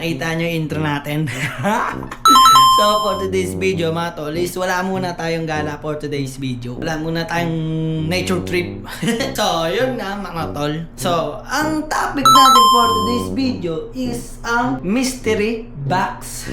nakita nyo yung intro natin. So for today's video mga tol is wala muna tayong gala for today's video. Wala muna tayong nature trip. So yun nga mga tol. So ang topic natin for today's video is ang mystery box.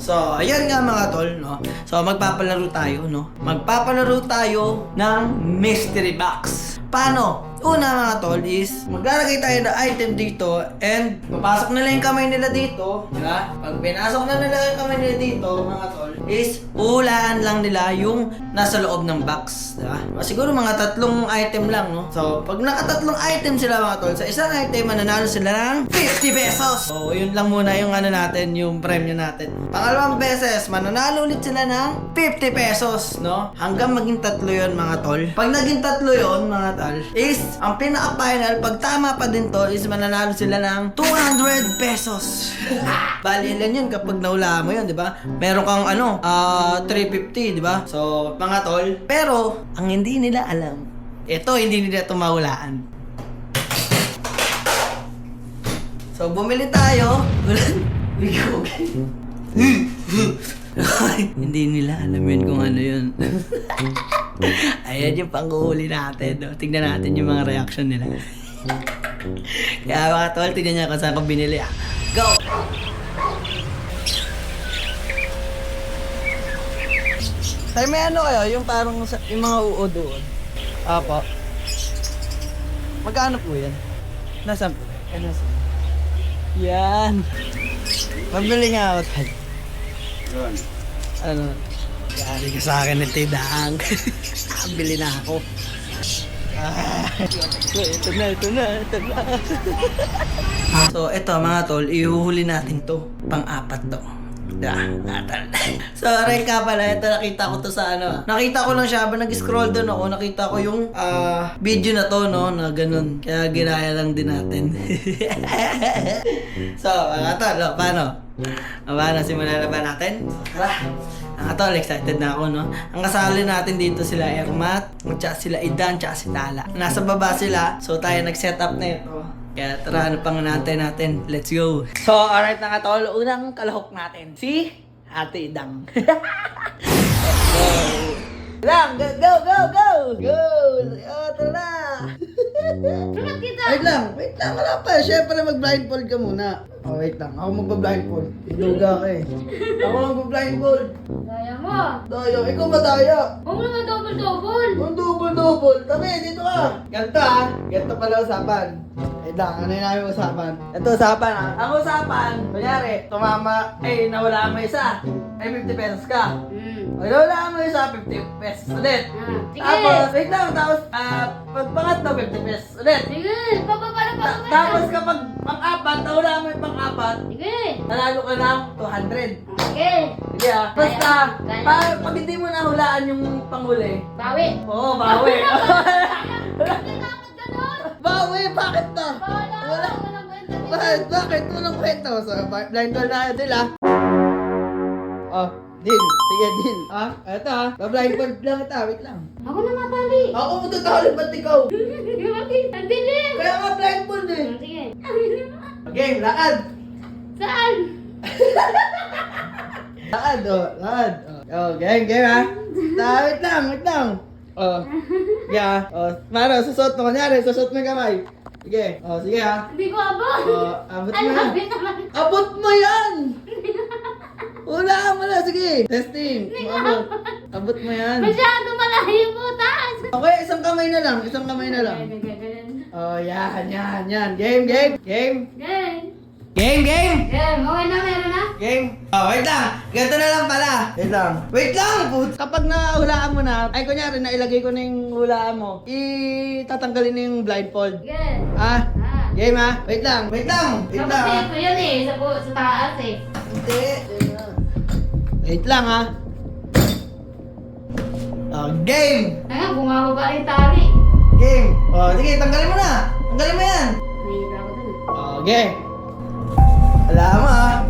So ayun nga mga tol, no. So magpapalaro tayo, no. Magpapalaro tayo ng mystery box. Paano? Una mga tol is maglalagay tayo ng item dito and papasok nila yung kamay nila dito, di ba? Pag pinasok na nila yung kamay nila dito mga tol is uhulaan lang nila yung nasa loob ng box, di ba? Siguro mga 3 item lang, no? So pag nakatatlong item sila mga tol, sa isang item mananalo sila ng 50 pesos. So yun lang muna yung ano natin, yung premyo natin. Pangalawang beses mananalo ulit sila ng 50 pesos, no? Hanggang maging 3 yun mga tol. Pag naging 3 yun mga tol is ang pinaka-final, pag tama pa din to, is mananalo sila ng 200 pesos. Bali lang yun kapag naula mo yun, di ba? Meron kang 350, di ba? So, mga tol. Pero, ang hindi nila alam, ito, hindi nila ito mahulaan. So, bumili tayo. Hindi nila alam yun kung ano yun. Ayan yung panghuhuli natin, no? Tignan natin yung mga reaction nila. Kaya mga tol, tignan niya kung saan ko binili. Go! Tayo may ano kayo? Yung parang yung mga uod-uod. Apo. Magkano po yan? Nasaan po? Nasaan? Yan. Mabili nga ako tayo. Ano? Yari ka sa akin ng tidang. Bili na ako. Ito na. So, ito mga tol, ihuhuli natin to. Pang-apat to. So, aray ka pala, ito nakita ko to sa nakita ko lang siya, habang nag-scroll doon ako, nakita ko yung video na to, no, na ganun. Kaya ginaya lang din natin. So, mga tol, paano? Paano, simulan na ba natin? Tara! Mga tol, excited na ako, no? Ang kasali natin dito sila Ermat, tsaka sila Idan, tsaka si Tala. Nasa baba sila, so tayo nag-set up na ito. Kaya tara, ano pang natin? Let's go! So, alright mga tol, unang kalahok natin, si Ate Idang. Lang, go! Go! Tara! Sunod kita! Wait lang, wala pa. Siyempre mag-blindfold ka muna. Oh, wait lang, ako magpa-blindfold. Iluga ka eh. Ako magpa-blindfold. Daya mo! Daya, ikaw madaya. Huwag mo naman double-double! Ang double. Tabi, dito ka. Ganito pala usapan. Wait lang, ano yung namin usapan? Ito usapan Ang usapan, kunyari, tumama, nawala mo isa. 50 pesos ka. O, nawala mo isa, 50 pesos ulit. Sige! Tapos, pag pangatlo, 50 pesos ulit. Sige! Paano? Tapos kapag pang-apat, nawala mo yung pang-apat, Sige! nanalo ka ng 200. Sige! Sige basta, Kaya. pag hindi mo nahulaan yung panghuli, Bawi! oo, bawi. Bakit ganon? Bawi, bakit na? Walang kwenta. Bakit? Walang kwento. So, blindfold na nila. Oh, Din. Sige, Din. Eto blindfold lang ito. Wait lang. Ako na matali! Ako mo tutali, ba't ikaw? Bakit? Ang dilim! Kaya nga blindfold eh. Sige! Okay, lakad. Saan? Lakad. Oh, game ha. Wait lang. Oh, yeah. Oh, Maro, susot mo. Kunyari, susot mo yung kamay. Sige. Oh, sige ha. Hindi ko abot! Oh, abot mo yan. Abot naman! Abot mo yan! Wala mo na, sige. Testing. Abot mo yan. Masyado malayo yung butas! Okay, isang kamay na lang. Oh, yan. Game. Game! Game. Game! Okay na, meron na? Game. Oh, wait lang. Ganito na lang pala. Wait lang. Kapag nahulaan mo na, ay kunyari, nailagay ko na yung hulaan mo, itatanggalin na yung blindfold. Game! Game ha? Wait lang. Kapatid ko yan eh, sa taas eh. Hindi. Wait lang ha. Oh, game. Bumababa rin tali. Game. Oh, sige, tanggalin mo na. Tanggalin mo yan. Nahihila ko dun. Oh, game. Wala mo ha.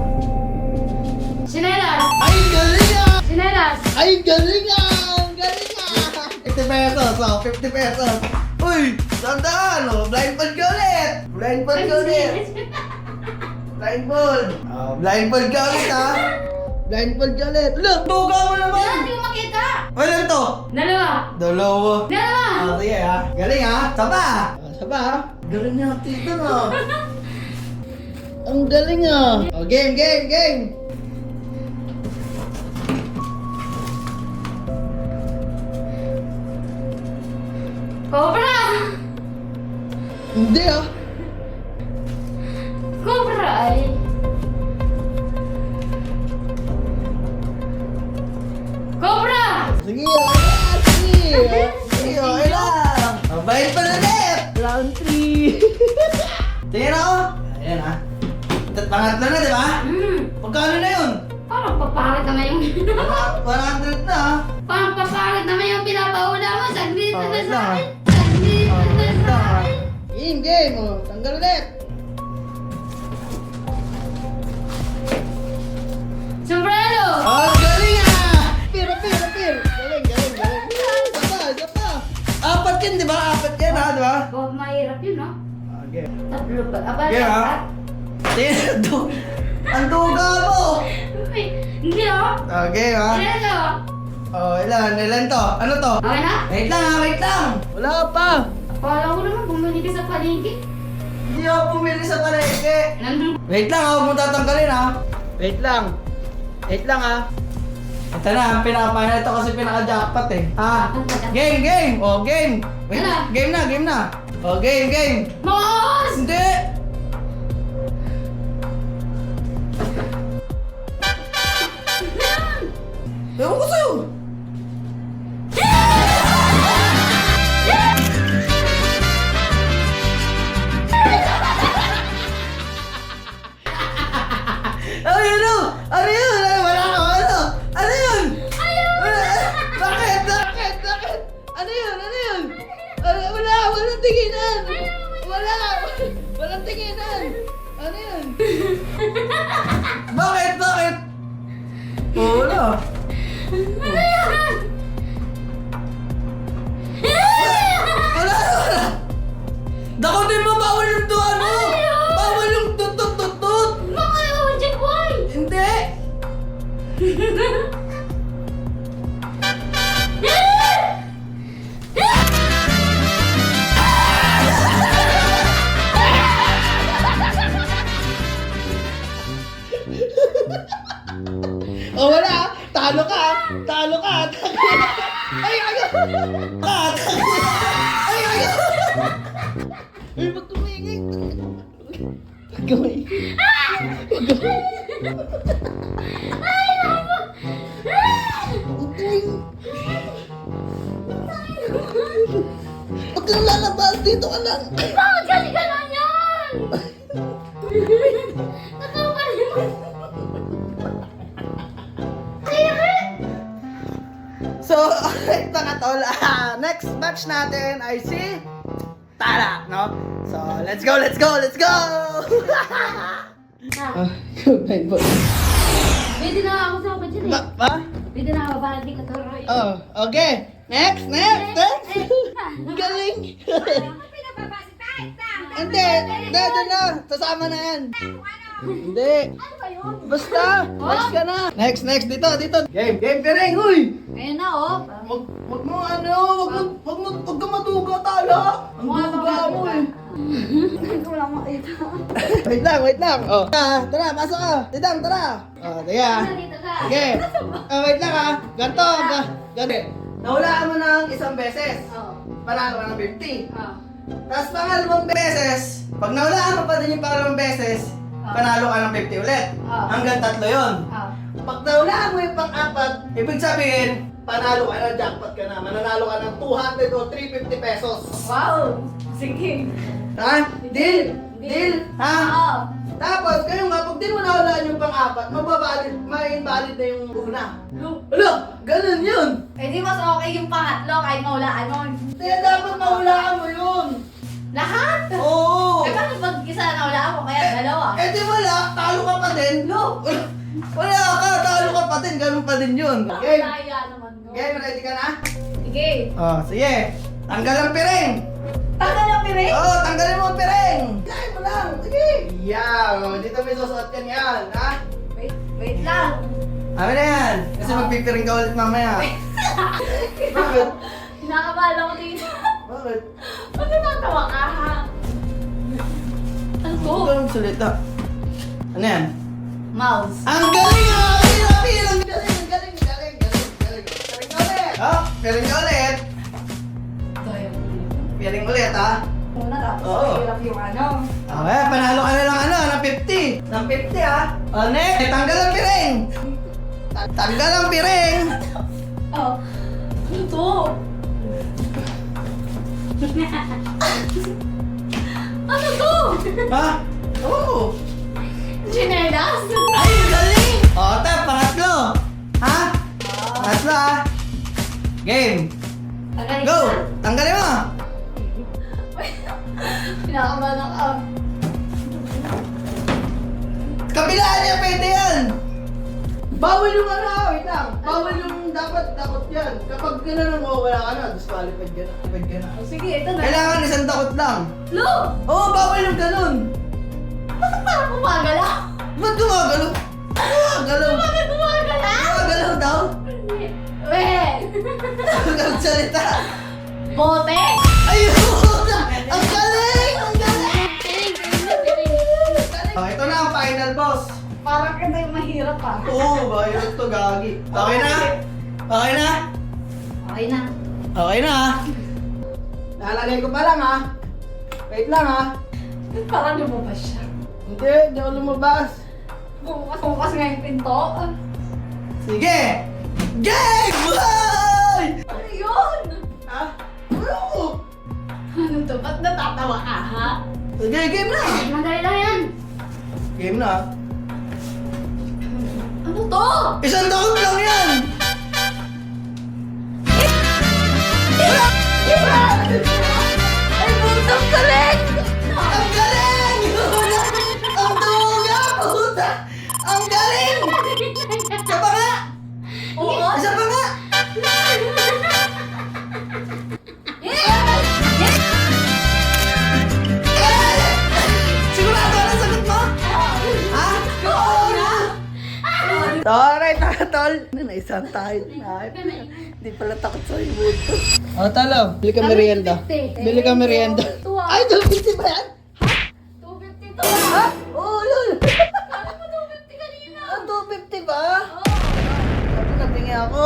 Sinelas! Ay, galing ah! Sinelas! Ay, galing ah! 50 pesos. Oh, 50 pesos. Uy, sandaan oh. Blindfold ka ulit. Blindfold. Blindfold ka ulit ha. Blindfold ka ulit. Look, tuga mo Wala, naman. hindi ko makita. Ilan to? Dalawa. Dalawa. Dalawa. Sige ha. Galing ha. Saba. Saba ha. Galing niya tito na. Ang galing ah. Oh, game. Cobra. Hindi ah. Cobra ay. Cobra. Sige ah. Sige okay lang. Mabait pa na ulit. Round 3. Tingnan ako. Ayan ha. Pangatlo na di ba? Pagkano na yun? Parang papalit naman yung... 100 na ah. Parang papalit naman yung pinapaula mo. Saglit na Wait sa lang, akin. Saglit na Wait sa lang, ah. akin. Game. Oh. Tanggal ulit. Sombrero. Oh, galing ah! Pir. Galing. Isa pa. Apat yun, di ba? Apat yan ha, di ba? Oh, mahirap yun, no? Okay. Tatlo pa. Aba, Yeah, ha? Tingnan to. Ang duga mo! Hindi, oh. Okay ha? Ilan to? Oh, ilan to? Ano to? Okay na? Wait lang! Wala pa! Akala ko naman bumili ka sa palengke. Hindi ako pumili sa palengke. Nandun. Wait lang, huwag mo tatanggalin ha. Wait lang ha. Ito na, ang pinakapahinal ito kasi pinaka-jackpot eh. Ha? Game! Oh, game! Wait, Ano? game na! Oh, game! Mos! Hindi! Ewan ko sa'yo! Ano yun? Ano yun? Wala ka ano? Ano yun? Bakit? Ano yun? Walang tinginan! Walang tinginan! Ano yun? Bakit? Wala. Wala. Dakotin mo, bawal yung tuwan mo! Bawal yung tutut! Baka yung Jack Boy! Hindi! Oh, wala! Talo ka! Ay, ayaw! Ay, wag kumingay! Wag kumingay! Huwag kang lalabas! Dito ka lang! Bakit kasi gano'n yan? Totoo ba yun? So, alright mga tol, next match natin ay si Tara, no? So, let's go! Pwede na ako sa kapatid eh. Ba? Pwede na ako para di ka tuloy. Oh, okay. Next. Galing. Hindi, doon na. Sasama na yan. Hindi. Ano ba yun? Basta, next ka na. Next, dito. Game, Piring, huy! Ayun na oh. Wag ka matuga, Tala. Ang duga mo eh. Hindi ko lang makita. Wait lang. Oh. Tara, pasok ka. Tidang, tara. Oh, tiga. Dito ka. Okay. Wait lang ha. Ganto. Nahulaan mo ng isang beses. Oo. Panalo ka ng 50. Oo. Tapos pangalawang beses, pag nahulaan mo pa din yung pangalawang beses, panalo ka ng 50 ulit. Hanggang 3 yun. Oo. Pag nahulaan mo yung pang-apat, ibig sabihin, panalo ka na, jackpot ka na. Mananalo ka ng 200 o 350 pesos. Wow! Sige. Ha? Deal? Ha? Oo. Tapos, kayo nga, pag di mo nahulaan yung pang-apat, ma-invalid na yung una. Ano? Ganun yun. Eh di mas okay yung pangatlo kahit maulaan mo. Kaya dapat mahulaan mo yun. Lahat? Oo. Eh bakit pag isa na ulaan mo kaya dalawa? Eh di wala, talo ka pa din. Wala ka, talo ka pa din, ganun pa din yun. Game, Kaya naman no. ready ka na? Sige. Oh, sige. Tanggal ang piring. Tanggal ang piring? Oo, tanggalin mo ang piring! Kaya mo lang, sige! Yeah, dito may susuot yan yan, ha? Wait lang. Amin na yan! Kasi magpipiring ka ulit mamaya. Bakit? Kinakabahan ako dito. Bakit? Ba't natatawa ka, ha? Ano to? Huwag ka lang salita. Ano yan? Mouse. Ang galing ah! Apil! Ang galing! Ang galing! Galing! Galing! Galing! Piring ka ulit! Oh, piring ka ulit! Daya mo. Piring ulit, ha? Una tapos Oo. mahirap yung ano. Okay, panalo ka na lang ano, ng 50. Ng 50 ha. O, next. Tanggal ang piring. Tanggal ang piring. Oh. Ano to? Ano to? Ha? Oo. Chinelas? Ay, ang galing. O, tap, pangatlo. Ha? Pangatlo ha. Game. Tagaling Go. na. Tanggalin mo. Kinakabahan ako. Kabilaan niya, pwede yan. Bawal yung ano, wait lang. Bawal yung dapat yan. Kapag gano'n mo, wala ka na. Disqualified ka na. Disqualified ka na. Oh, sige, ito na. Kailangan isang takot lang. Lo! Oo, bawal yung ganun. Bakit parang gumagalaw? Ba't gumagalaw? Gumagalaw. Bakit gumagalaw? Gumagalaw daw. Weh! Ang salita. Bote! Ayun! Ang galing! Ang galing! Oh, ito na ang final boss. Parang ito yung mahirap ah. Oo, bayot to, gagi. Okay na? Okay na? Okay na. Okay na ha? Lalagay ko pa lang ha? Wait lang ha? Parang lumabas siya. Hindi ako lumabas. Bukas nga yung pinto. Sige! Game! Boy! Ano yun? Ha? Ano? Ano to? Ba't natatawa ka ha? Sige, game na! Madali lang yan. Game na ha? Ano to? Isang taon lang yan! Ay, buntong galing! Ang galing! Ang duga! Puta! Ang galing! Isa pa nga! Oo. Isa pa nga! Sigurado na sagot mo? Ha? Alright, tol. Naisang tayo na. Hindi pala takot sa ibuto. O, talo. Bili ka merienda. Bili ka merienda. Ay, 250 ba yan? 250 to Ha? Oo, yun. Sabi mo 250 kanina. Ah, 250 ba? Oo. Sabi, nabingi ako.